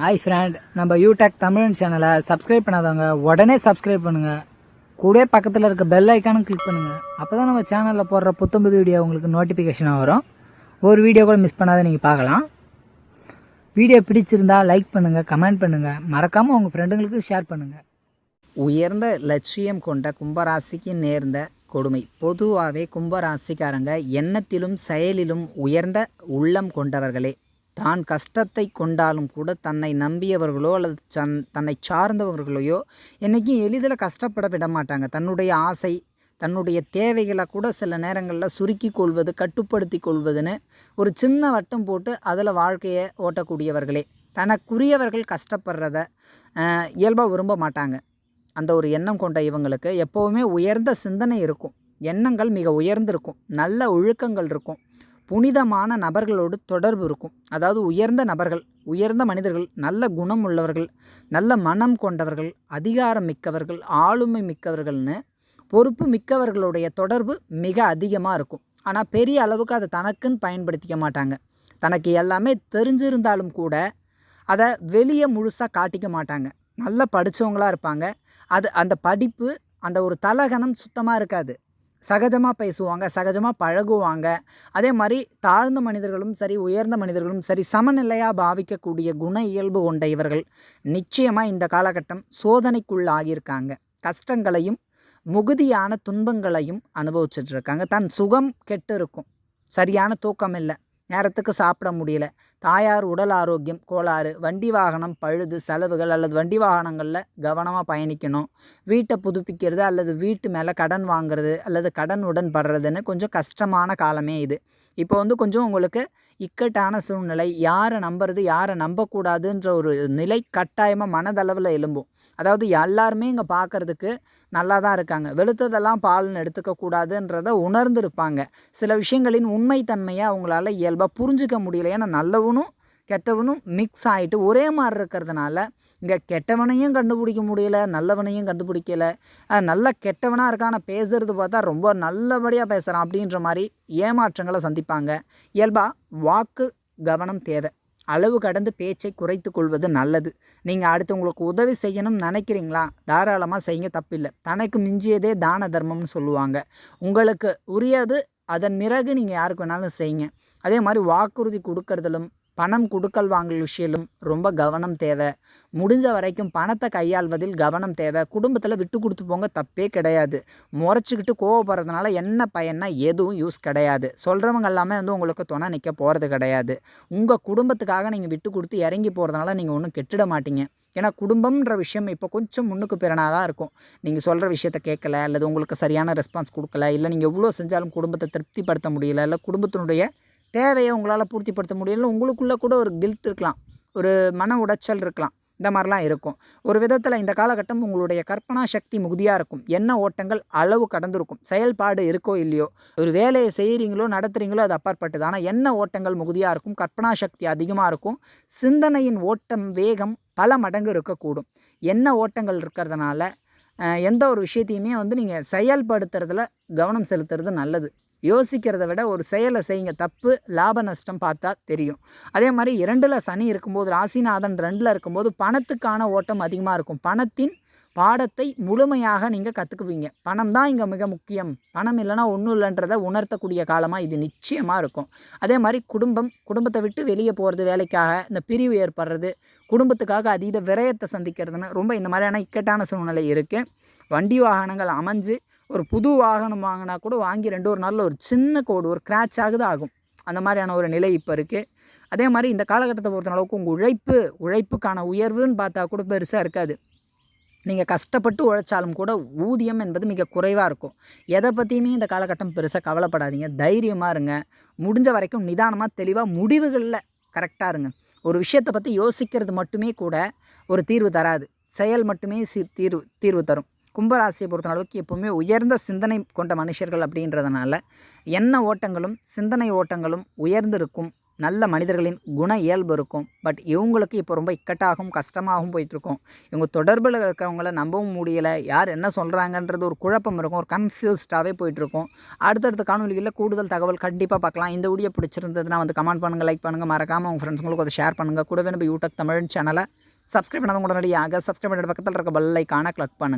Hi friend, நம்ம யூடெக் தமிழ் சேனலை subscribe பண்ணாதவங்க உடனே சப்ஸ்கிரைப் பண்ணுங்க. கூட பக்கத்தில் இருக்க பெல் ஐக்கானும் கிளிக் பண்ணுங்க. அப்பதான் நம்ம சேனலில் போடுற புத்தம்புது வீடியோ உங்களுக்கு நோட்டிஃபிகேஷனாக வரும். ஒரு வீடியோ கூட மிஸ் பண்ணாத நீங்கள் பார்க்கலாம். வீடியோ பிடிச்சிருந்தா லைக் பண்ணுங்க, கமெண்ட் பண்ணுங்க, மறக்காம உங்க ஃப்ரெண்டுங்களுக்கு ஷேர் பண்ணுங்க. உயர்ந்த லட்சியம் கொண்ட கும்பராசிக்கு நேர்ந்த கொடுமை. பொதுவாகவே கும்பராசிக்காரங்க எண்ணத்திலும் செயலிலும் உயர்ந்த உள்ளம் கொண்டவர்களே. தான் கஷ்டத்தை கொண்டாலும் கூட தன்னை நம்பியவர்களோ அல்லது தன்னை சார்ந்தவர்களையோ என்றைக்கும் எளிதில் கஷ்டப்பட விட மாட்டாங்க. தன்னுடைய ஆசை, தன்னுடைய தேவைகளை கூட சில நேரங்களில் சுருக்கி கொள்வது, கட்டுப்படுத்தி கொள்வதுன்னு ஒரு சின்ன வட்டம் போட்டு அதில் வாழ்க்கையை ஓட்டக்கூடியவர்களே. தனக்குரியவர்கள் கஷ்டப்படுறத இயல்பாக விரும்ப மாட்டாங்க. அந்த ஒரு எண்ணம் கொண்ட இவங்களுக்கு எப்போவுமே உயர்ந்த சிந்தனை இருக்கும், எண்ணங்கள் மிக உயர்ந்திருக்கும், நல்ல ஒழுக்கங்கள் இருக்கும், புனிதமான நபர்களோடு தொடர்பு இருக்கும். அதாவது உயர்ந்த நபர்கள், உயர்ந்த மனிதர்கள், நல்ல குணம் உள்ளவர்கள், நல்ல மனம் கொண்டவர்கள், அதிகாரம் மிக்கவர்கள், ஆளுமை மிக்கவர்கள்னு பொறுப்பு மிக்கவர்களுடைய தொடர்பு மிக அதிகமாக இருக்கும். ஆனால் பெரிய அளவுக்கு அதை தனக்குன்னு பயன்படுத்திக்க மாட்டாங்க. தனக்கு எல்லாமே தெரிஞ்சிருந்தாலும் கூட அதை வெளியே முழுசாக காட்டிக்க மாட்டாங்க. நல்லா படித்தவங்களாக இருப்பாங்க. அந்த படிப்பு, அந்த ஒரு தலகணம் சுத்தமாக இருக்காது. சகஜமாக பேசுவாங்க, சகஜமாக பழகுவாங்க. அதே மாதிரி தாழ்ந்த மனிதர்களும் சரி, உயர்ந்த மனிதர்களும் சரி, சமநிலையாக பாவிக்கக்கூடிய குண இயல்பு கொண்ட இவர்கள் நிச்சயமாக இந்த காலகட்டம் சோதனைக்குள்ளாகியிருக்காங்க. கஷ்டங்களையும் முகுதியான துன்பங்களையும் அனுபவிச்சுட்ருக்காங்க. தன் சுகம் கெட்டு இருக்கும், சரியான தூக்கம் இல்லை, நேரத்துக்கு சாப்பிட முடியல, தாயார் உடல் ஆரோக்கியம் கோளாறு, வண்டி வாகனம் பழுது, செலவுகள் அல்லது வண்டி வாகனங்களில் கவனமாக பயணிக்கணும், வீட்டை புதுப்பிக்கிறது அல்லது வீட்டு மேலே கடன் வாங்குறது அல்லது கடன் உடன் படுறதுன்னு கொஞ்சம் கஷ்டமான காலமே இது. இப்போ கொஞ்சம் உங்களுக்கு இக்கட்டான சூழ்நிலை, யாரை நம்புறது யாரை நம்பக்கூடாதுன்ற ஒரு நிலை கட்டாயமாக மனதளவில் எழும்பும். அதாவது எல்லாருமே இங்கே பார்க்குறதுக்கு நல்லா தான் இருக்காங்க, வெளுத்ததெல்லாம் பால்னு எடுத்துக்கக்கூடாதுன்றதை உணர்ந்துருப்பாங்க. சில விஷயங்களின் உண்மைத்தன்மையை அவங்களால இயல்பாக புரிஞ்சிக்க முடியல. ஏன்னா நல்லவனும் கெட்டவனும் மிக்ஸ் ஆகிட்டு ஒரே மாதிரி இருக்கிறதுனால இங்கே கெட்டவனையும் கண்டுபிடிக்க முடியல, நல்லவனையும் கண்டுபிடிக்கலை. நல்ல கெட்டவனாக இருக்கான பேசுகிறது பார்த்தா ரொம்ப நல்லபடியாக பேசுகிறான் அப்படின்ற மாதிரி ஏமாற்றங்களை சந்திப்பாங்க. இயல்பாக வாக்கு கவனம் தேவை. அளவு கடந்து பேச்சை குறைத்து கொள்வது நல்லது. நீங்கள் அடுத்தவங்களுக்கு உதவி செய்யணும்னு நினைக்கிறீங்களா, தாராளமாக செய்யுங்க, தப்பில்லை. தனக்கு மிஞ்சியதே தான தர்மம்னு சொல்லுவாங்க. உங்களுக்கு உரியது அதன் பிறகு நீங்கள் யாருக்கு வேணாலும் செய்யுங்க. அதே மாதிரி வாக்குறுதி கொடுக்கறதிலும் பணம் கொடுக்கல் வாங்கல் விஷயத்திலும் ரொம்ப கவனம் தேவை. முடிஞ்ச வரைக்கும் பணத்தை கையாள்வதில் கவனம் தேவை. குடும்பத்தில் விட்டு கொடுத்து போங்க, தப்பே கிடையாது. முறைச்சிக்கிட்டு கோவப்படுறதுனால என்ன பயன்னா எதுவும் யூஸ் கிடையாது. சொல்கிறவங்க எல்லாமே உங்களுக்கு துணை நிற்க போகிறது கிடையாது. உங்கள் குடும்பத்துக்காக நீங்கள் விட்டு கொடுத்து இறங்கி போகிறதுனால நீங்கள் ஒன்றும் கெட்டிட மாட்டீங்க. ஏன்னா குடும்பம்ன்ற விஷயம் இப்போ கொஞ்சம் முன்னுக்கு பிறனாக தான் இருக்கும். நீங்கள் சொல்கிற விஷயத்த கேட்கல, அல்லது உங்களுக்கு சரியான ரெஸ்பான்ஸ் கொடுக்கல, இல்லை நீங்கள் எவ்வளோ செஞ்சாலும் குடும்பத்தை திருப்திப்படுத்த முடியல, இல்லை குடும்பத்தினுடைய தேவையை உங்களால் பூர்த்திப்படுத்த முடியல, உங்களுக்குள்ளே கூட ஒரு கில்ட் இருக்கலாம், ஒரு மன உடைச்சல் இருக்கலாம். இந்த மாதிரிலாம் இருக்கும். ஒரு விதத்தில் இந்த காலகட்டம் உங்களுடைய கற்பனா சக்தி மிகுதியாக இருக்கும். எண்ண ஓட்டங்கள் அளவு கடந்திருக்கும். செயல்பாடு இருக்கோ இல்லையோ, ஒரு வேலையை செய்கிறீங்களோ நடத்துகிறீங்களோ அது அப்பாற்பட்டது. ஆனால் எண்ண ஓட்டங்கள் மிகுதியாக இருக்கும், கற்பனா சக்தி அதிகமாக இருக்கும், சிந்தனையின் ஓட்டம் வேகம் பல மடங்கு இருக்கக்கூடும். எண்ண ஓட்டங்கள் இருக்கிறதுனால எந்த ஒரு விஷயத்தையுமே நீங்கள் செயல்படுத்துறதுல கவனம் செலுத்துறது நல்லது. யோசிக்கிறத விட ஒரு செயலை செய்யுங்க. தப்பு லாப நஷ்டம் பார்த்தா தெரியும். அதே மாதிரி 2ல் சனி இருக்கும்போது, ராசிநாதன் 2ல் இருக்கும்போது பணத்துக்கான ஓட்டம் அதிகமாக இருக்கும். பணத்தின் பாடத்தை முழுமையாக நீங்கள் கற்றுக்குவீங்க. பணம் தான் இங்கே மிக முக்கியம், பணம் இல்லைனா ஒன்றும் இல்லைன்றதை உணர்த்தக்கூடிய காலமாக இது நிச்சயமாக இருக்கும். அதே மாதிரி குடும்பத்தை விட்டு வெளியே போகிறது, வேலைக்காக இந்த பிரிவு ஏற்படுறது, குடும்பத்துக்காக அதீத விரயத்தை சந்திக்கிறதுன்னு ரொம்ப இந்த மாதிரியான இக்கட்டான சூழ்நிலை இருக்குது. வண்டி வாகனங்கள் அமைஞ்சு ஒரு புது வாகனம் வாங்கினா கூட வாங்கி 2 நாளில் ஒரு சின்ன கோடு, ஒரு கிராச் ஆகுது. அந்த மாதிரியான ஒரு நிலை இப்போ இருக்குது. அதே மாதிரி இந்த காலகட்டத்தை பொறுத்த அளவுக்கு உங்கள் உழைப்புக்கான உயர்வுன்னு பார்த்தா கூட பெருசாக இருக்காது. நீங்கள் கஷ்டப்பட்டு உழைச்சாலும் கூட ஊதியம் என்பது மிக குறைவாக இருக்கும். எதை பற்றியுமே இந்த காலகட்டம் பெருசாக கவலைப்படாதீங்க, தைரியமாக இருங்க. முடிஞ்ச வரைக்கும் நிதானமாக தெளிவாக முடிவுகளில் கரெக்டாக இருங்க. ஒரு விஷயத்தை பற்றி யோசிக்கிறது மட்டுமே கூட ஒரு தீர்வு தராது, செயல் மட்டுமே தீர்வு தரும். கும்பராசியை பொறுத்த அளவுக்கு எப்போவுமே உயர்ந்த சிந்தனை கொண்ட மனுஷர்கள் அப்படின்றதுனால எண்ண ஓட்டங்களும் சிந்தனை ஓட்டங்களும் உயர்ந்திருக்கும். நல்ல மனிதர்களின் குண இயல்பு இருக்கும். பட் இவங்களுக்கு இப்போ ரொம்ப இக்கட்டாகவும் கஷ்டமாகவும் போயிட்டுருக்கும். இவங்க தொடர்பில் இருக்கிறவங்கள நம்பவும் முடியலை. யார் என்ன சொல்கிறாங்கன்றது ஒரு குழப்பம் இருக்கும். ஒரு கன்ஃபியூஸ்டாகவே போயிட்டுருக்கும். அடுத்தடுத்த காணொலிகளில் கூடுதல் தகவல் கண்டிப்பாக பார்க்கலாம். இந்த வீடியோ பிடிச்சிருந்ததுன்னா வந்து கமெண்ட் பண்ணுங்கள், லைக் பண்ணுங்கள், மறக்காமல் உங்கள் ஃப்ரெண்ட்ஸுங்களுக்கு அதை ஷேர் பண்ணுங்கள். கூடவே நம்ம யூடியூப் தமிழ் சேனலை சப்ஸ்கிரைப் பண்ணாதவங்க உடனடியாக சப்ஸ்கிரைப் பண்ணிட்டு பக்கத்தில் இருக்க பெல் ஐக்கானை கிளிக் பண்ணுங்கள்.